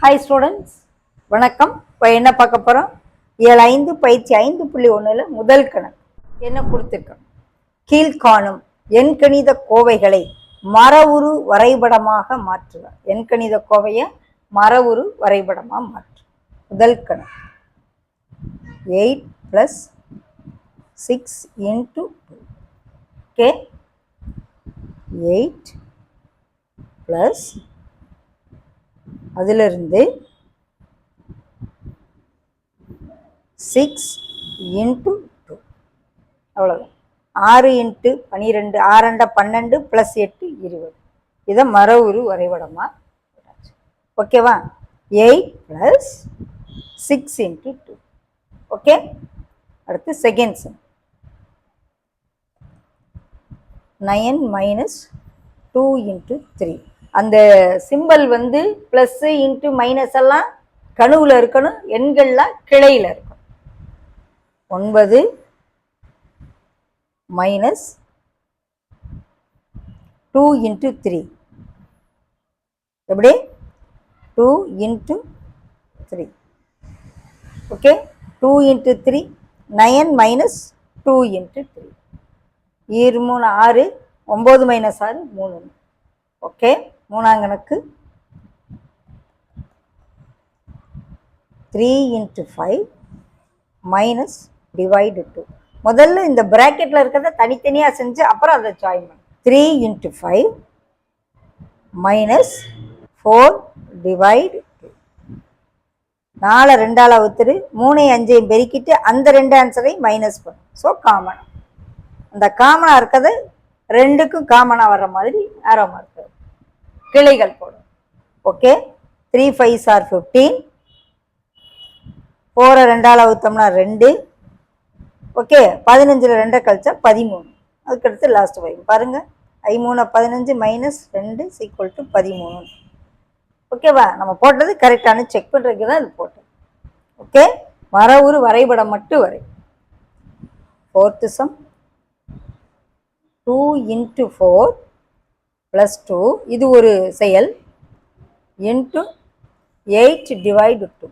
Hi students, வணக்கம். இப்போ என்ன பார்க்க போகிறோம்? 7.5 பயிற்சி 5.1 முதல் கணக்கு என்ன கொடுத்துருக்கோம்? கீழ்காணும் எண்கணித கோவைகளை மரவுரு வரைபடமாக மாற்றுக. எண்கணித கோவையை மரவுரு வரைபடமாக மாற்று. முதல் கணக்கு 8 + 6 × 2. ஓகே, 8 + அதிலிருந்து 6 × 2, அவ்வளோதான். 6 × 12, 6 12 + 8 20. இதை மரவுரு வரைபடமாக. ஓகேவா? 8 + 6 × 2. ஓகே, அடுத்து செகண்ட் சம். 9 - 2 × 3. அந்த சிம்பல் வந்து ப்ளஸ் இன்ட்டு மைனஸ் எல்லாம் கணுவில் இருக்கணும், எண்கள்லாம் கிளையில் இருக்கணும். 9 - 2 × 3. எப்படி? 2 × 3. ஓகே, 2 × 3 9 - 2 × 3. 3 6, 9 - 6 3. ஓகே, மூணாம் கணக்கு 3 × 5 - divide 2. முதல்ல இந்த பிராக்கெட்ல இருக்கிறத தனித்தனியா செஞ்சு அப்புறம் அதை ஜாயின் பண்ணு. 3 × 5 - 4 divide 2. 4 2ஆல் வகுத்துரு, 3 5 பெருக்கிட்டு அந்த 2 ஆன்சரை மைனஸ் பண்ணு. ஸோ காமன், அந்த காமனாக இருக்கிறது ரெண்டுக்கும் காமனாக வர்ற மாதிரி ஆரோ மார்க் கிளைகள் போடும். Okay, 3 5s are 15. 4 2ஆல் வகுத்தோம்னா 2. ஓகே, 15ல் 2 கழிச்சா 13. அதுக்கடுத்து லாஸ்ட் 5 பாருங்க. 3 15 - 2 = 13. ஓகேவா? நம்ம போட்டது கரெக்டானு செக் பண்ணுறதுக்கு தான் இது போட்டோம். ஓகே, மரவுரு வரைபடம் மட்டும் வரை. Fourth some 2 × 4 + 2. இது ஒரு செயல். × 8 divide 2.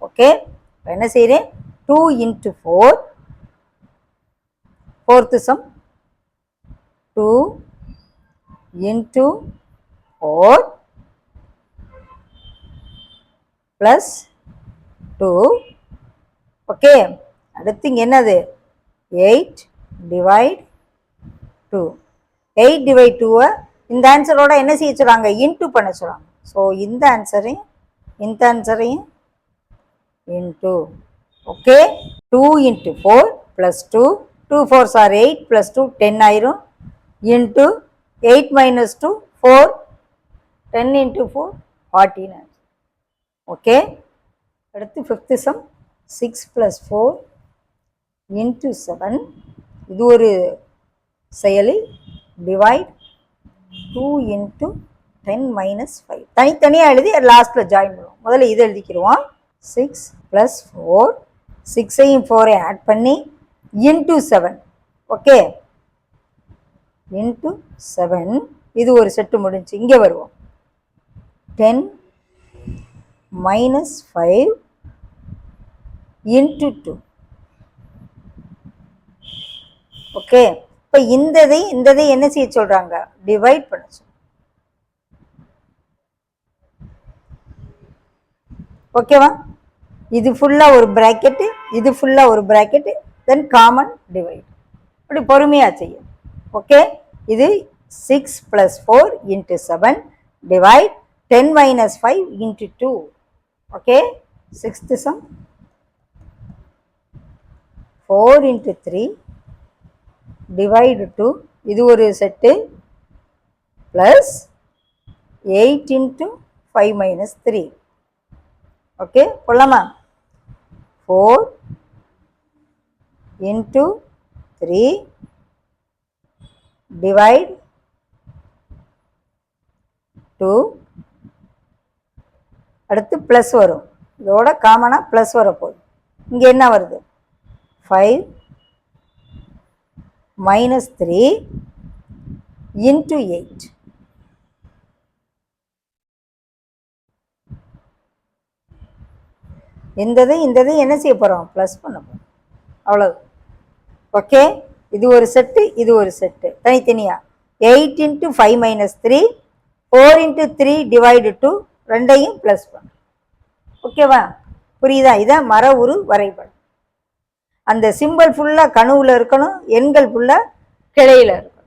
ஓகே, என்ன செய்கிறேன்? 2 × 4. Fourth some 2 × 4 + 2. ஓகே, அடுத்து இங்கே என்னது? 8 divide 2. 8 divide 2 இந்த ஆன்சரோட என்ன செய்ய சொல்கிறாங்க? இன்ட்டு பண்ண சொல்கிறாங்க. ஸோ இந்த ஆன்சரையும் இன்ட்டு. ஓகே, 2 × 4 + 2. 2 4s are 8 + 2 10 ஆயிரும். இன்ட்டு 8 - 2 4. 10 × 4 14. ஓகே, அடுத்து ஃபிஃப்த்து சம் 6 + 4 × 7. இது ஒரு செயலி. டிவைட் 2 × 10 - 5. தனித்தனியாக எழுதி லாஸ்ட்டில் ஜாயின் பண்ணுவோம். முதல்ல இதை எழுதிக்கிடுவோம். 6 + 4, 6ஐயும் 4ஐயும் ஆட் பண்ணி × 7. ஓகே, × 7. இது ஒரு செட்டு முடிஞ்சு. இங்கே வருவோம். 10 - 5 × 2. ஓகே, இப்போ இந்ததை என்ன செய்ய சொல்கிறாங்க? டிவைட் பண்ண சொல்றாங்க. ஓகேவா? இது ஃபுல்லாக ஒரு ப்ராக்கெட்டு, இது ஃபுல்லாக ஒரு ப்ராக்கெட்டு, தென் காமன் டிவைட். இப்படி பொறுமையாக செய்யும். ஓகே, இது 6 + 4 × 7 divide 10 - 5 × 2. Okay, sixth some 4 × 3 divide 2. இது ஒரு செட்டு ப்ளஸ் 8 × 5 - 3. ஓகே, போடலாமா? 4 × 3 divide 2. அடுத்து ப்ளஸ் வரும். இதோட காமனாக ப்ளஸ் வரப்போகுது. இங்கே என்ன வருது? 5 - 3 × 8. இந்த என்ன செய்ய போகிறோம், ப்ளஸ் பண்ண போகிறோம். அவ்வளோ. ஓகே, இது ஒரு செட்டு, இது ஒரு செட்டு தனித்தனியாக. 8 × 5 - 3, 4 × 3 / 2, ரெண்டையும் ப்ளஸ் பண்ணும். ஓகேவா, புரியுதா? இதான் மர உரு வரைபடம். அந்த சிம்பிள் ஃபுல்லாக கணுவில் இருக்கணும், எண்கள் ஃபுல்லாக கிளையில் இருக்கணும்.